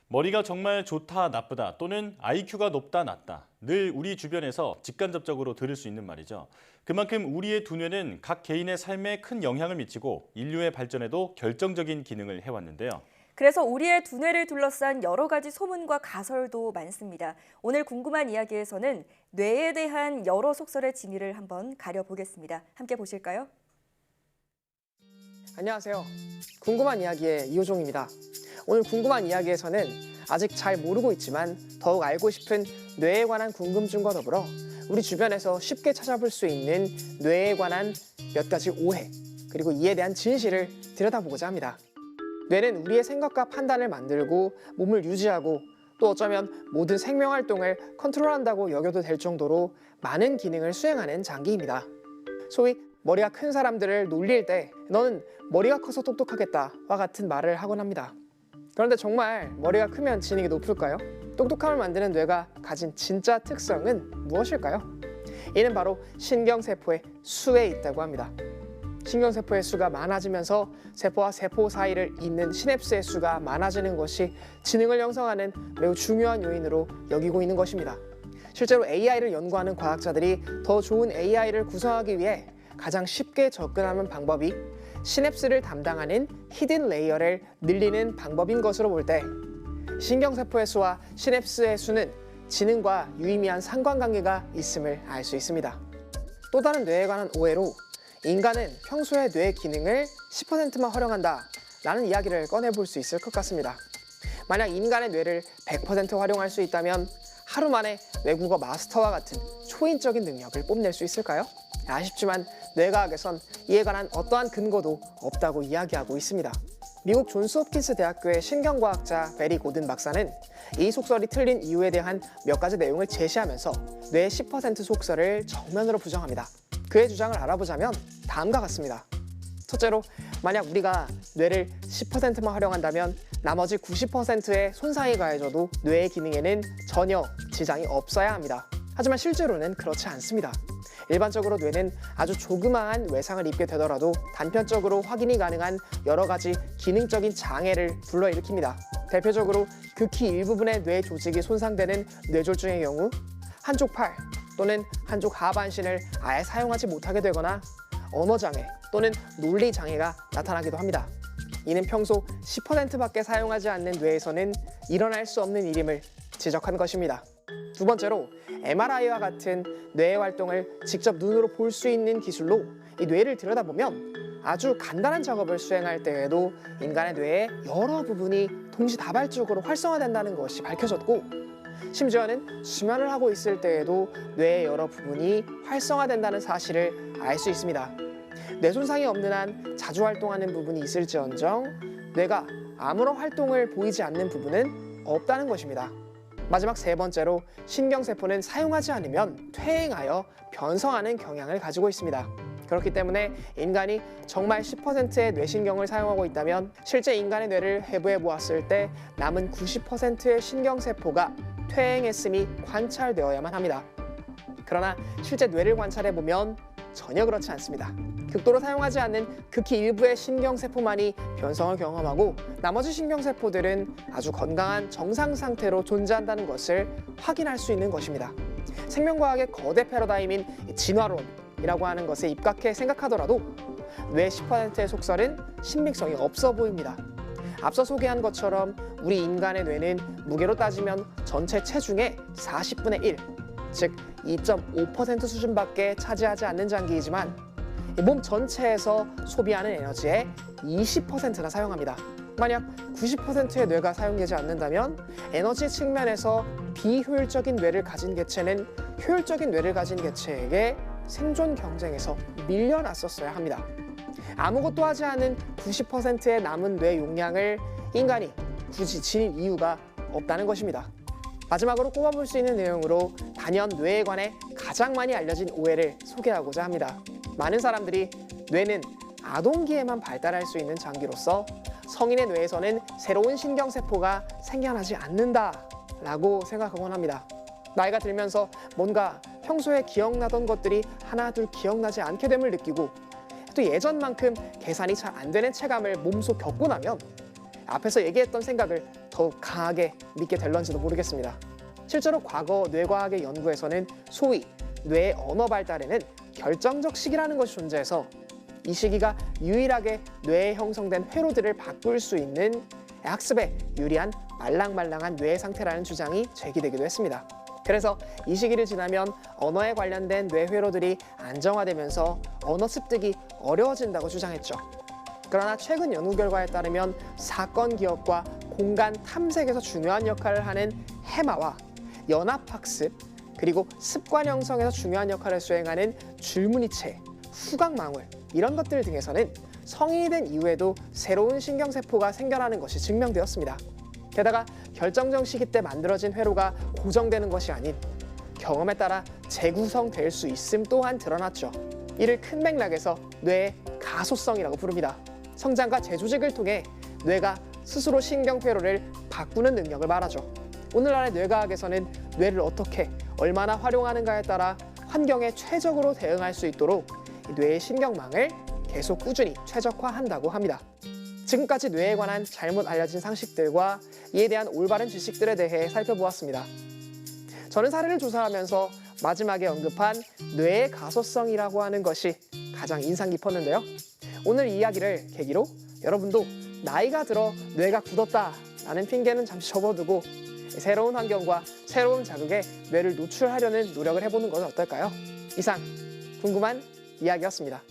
머리가 정말 좋다, 나쁘다 또는 IQ가 높다, 낮다. 늘 우리 주변에서 직간접적으로 들을 수 있는 말이죠. 그만큼 우리의 두뇌는 각 개인의 삶에 큰 영향을 미치고 인류의 발전에도 결정적인 기능을 해왔는데요. 그래서 우리의 두뇌를 둘러싼 여러 가지 소문과 가설도 많습니다. 오늘 궁금한 이야기에서는 뇌에 대한 여러 속설의 진위를 한번 가려보겠습니다. 함께 보실까요? 안녕하세요. 궁금한 이야기의 이호종입니다. 오늘 궁금한 이야기에서는 아직 잘 모르고 있지만 더욱 알고 싶은 뇌에 관한 궁금증과 더불어 우리 주변에서 쉽게 찾아볼 수 있는 뇌에 관한 몇 가지 오해, 그리고 이에 대한 진실을 들여다보고자 합니다. 뇌는 우리의 생각과 판단을 만들고 몸을 유지하고 또 어쩌면 모든 생명활동을 컨트롤한다고 여겨도 될 정도로 많은 기능을 수행하는 장기입니다. 소위 머리가 큰 사람들을 놀릴 때 너는 머리가 커서 똑똑하겠다와 같은 말을 하곤 합니다. 그런데 정말 머리가 크면 지능이 높을까요? 똑똑함을 만드는 뇌가 가진 진짜 특성은 무엇일까요? 이는 바로 신경세포의 수에 있다고 합니다. 신경세포의 수가 많아지면서 세포와 세포 사이를 잇는 시냅스의 수가 많아지는 것이 지능을 형성하는 매우 중요한 요인으로 여기고 있는 것입니다. 실제로 AI를 연구하는 과학자들이 더 좋은 AI를 구성하기 위해 가장 쉽게 접근하는 방법이 시냅스를 담당하는 히든 레이어를 늘리는 방법인 것으로 볼 때 신경세포의 수와 시냅스의 수는 지능과 유의미한 상관관계가 있음을 알 수 있습니다. 또 다른 뇌에 관한 오해로 인간은 평소에 뇌 기능을 10%만 활용한다 라는 이야기를 꺼내볼 수 있을 것 같습니다. 만약 인간의 뇌를 100% 활용할 수 있다면 하루 만에 외국어 마스터와 같은 초인적인 능력을 뽐낼 수 있을까요? 아쉽지만 뇌과학에선 이에 관한 어떠한 근거도 없다고 이야기하고 있습니다. 미국 존스 홉킨스 대학교의 신경과학자 베리 고든 박사는 이 속설이 틀린 이유에 대한 몇 가지 내용을 제시하면서 뇌의 10% 속설을 정면으로 부정합니다. 그의 주장을 알아보자면 다음과 같습니다. 첫째로, 만약 우리가 뇌를 10%만 활용한다면 나머지 90%의 손상이 가해져도 뇌의 기능에는 전혀 지장이 없어야 합니다. 하지만 실제로는 그렇지 않습니다. 일반적으로 뇌는 아주 조그마한 외상을 입게 되더라도 단편적으로 확인이 가능한 여러 가지 기능적인 장애를 불러일으킵니다. 대표적으로 극히 일부분의 뇌 조직이 손상되는 뇌졸중의 경우 한쪽 팔 또는 한쪽 하반신을 아예 사용하지 못하게 되거나 언어장애 또는 논리장애가 나타나기도 합니다. 이는 평소 10%밖에 사용하지 않는 뇌에서는 일어날 수 없는 일임을 지적한 것입니다. 두 번째로, MRI와 같은 뇌의 활동을 직접 눈으로 볼 수 있는 기술로 이 뇌를 들여다보면 아주 간단한 작업을 수행할 때에도 인간의 뇌의 여러 부분이 동시다발적으로 활성화된다는 것이 밝혀졌고, 심지어는 수면을 하고 있을 때에도 뇌의 여러 부분이 활성화된다는 사실을 알 수 있습니다. 뇌 손상이 없는 한 자주 활동하는 부분이 있을지언정 뇌가 아무런 활동을 보이지 않는 부분은 없다는 것입니다. 마지막 세 번째로, 신경세포는 사용하지 않으면 퇴행하여 변성하는 경향을 가지고 있습니다. 그렇기 때문에 인간이 정말 10%의 뇌신경을 사용하고 있다면 실제 인간의 뇌를 해부해 보았을 때 남은 90%의 신경세포가 퇴행했음이 관찰되어야만 합니다. 그러나 실제 뇌를 관찰해 보면 전혀 그렇지 않습니다. 극도로 사용하지 않는 극히 일부의 신경세포만이 변성을 경험하고 나머지 신경세포들은 아주 건강한 정상 상태로 존재한다는 것을 확인할 수 있는 것입니다. 생명과학의 거대 패러다임인 진화론이라고 하는 것에 입각해 생각하더라도 뇌 10%의 속설은 신빙성이 없어 보입니다. 앞서 소개한 것처럼 우리 인간의 뇌는 무게로 따지면 전체 체중의 40분의 1, 즉 2.5% 수준밖에 차지하지 않는 장기이지만 몸 전체에서 소비하는 에너지의 20%나 사용합니다. 만약 90%의 뇌가 사용되지 않는다면 에너지 측면에서 비효율적인 뇌를 가진 개체는 효율적인 뇌를 가진 개체에게 생존 경쟁에서 밀려났었어야 합니다. 아무것도 하지 않은 90%의 남은 뇌 용량을 인간이 굳이 지닐 이유가 없다는 것입니다. 마지막으로 꼽아볼 수 있는 내용으로 단연 뇌에 관해 가장 많이 알려진 오해를 소개하고자 합니다. 많은 사람들이 뇌는 아동기에만 발달할 수 있는 장기로서 성인의 뇌에서는 새로운 신경세포가 생겨나지 않는다라고 생각하곤 합니다. 나이가 들면서 뭔가 평소에 기억나던 것들이 하나둘 기억나지 않게 됨을 느끼고 또 예전만큼 계산이 잘 안 되는 체감을 몸소 겪고 나면 앞에서 얘기했던 생각을 더욱 강하게 믿게 될런지도 모르겠습니다. 실제로 과거 뇌과학의 연구에서는 소위 뇌의 언어 발달에는 결정적 시기라는 것이 존재해서 이 시기가 유일하게 뇌에 형성된 회로들을 바꿀 수 있는 학습에 유리한 말랑말랑한 뇌 상태라는 주장이 제기되기도 했습니다. 그래서 이 시기를 지나면 언어에 관련된 뇌 회로들이 안정화되면서 언어 습득이 어려워진다고 주장했죠. 그러나 최근 연구 결과에 따르면 사건 기억과 공간 탐색에서 중요한 역할을 하는 해마와 연합학습, 그리고 습관 형성에서 중요한 역할을 수행하는 줄무늬체, 후각망울 이런 것들 등에서는 성인이 된 이후에도 새로운 신경세포가 생겨나는 것이 증명되었습니다. 게다가 결정적 시기 때 만들어진 회로가 고정되는 것이 아닌 경험에 따라 재구성될 수 있음 또한 드러났죠. 이를 큰 맥락에서 뇌의 가소성이라고 부릅니다. 성장과 재조직을 통해 뇌가 스스로 신경회로를 바꾸는 능력을 말하죠. 오늘날의 뇌과학에서는 뇌를 어떻게 얼마나 활용하는가에 따라 환경에 최적으로 대응할 수 있도록 뇌의 신경망을 계속 꾸준히 최적화한다고 합니다. 지금까지 뇌에 관한 잘못 알려진 상식들과 이에 대한 올바른 지식들에 대해 살펴보았습니다. 저는 사례를 조사하면서 마지막에 언급한 뇌의 가소성이라고 하는 것이 가장 인상 깊었는데요. 오늘 이 이야기를 계기로 여러분도 나이가 들어 뇌가 굳었다라는 핑계는 잠시 접어두고 새로운 환경과 새로운 자극에 뇌를 노출하려는 노력을 해보는 것은 어떨까요? 이상 궁금한 이야기였습니다.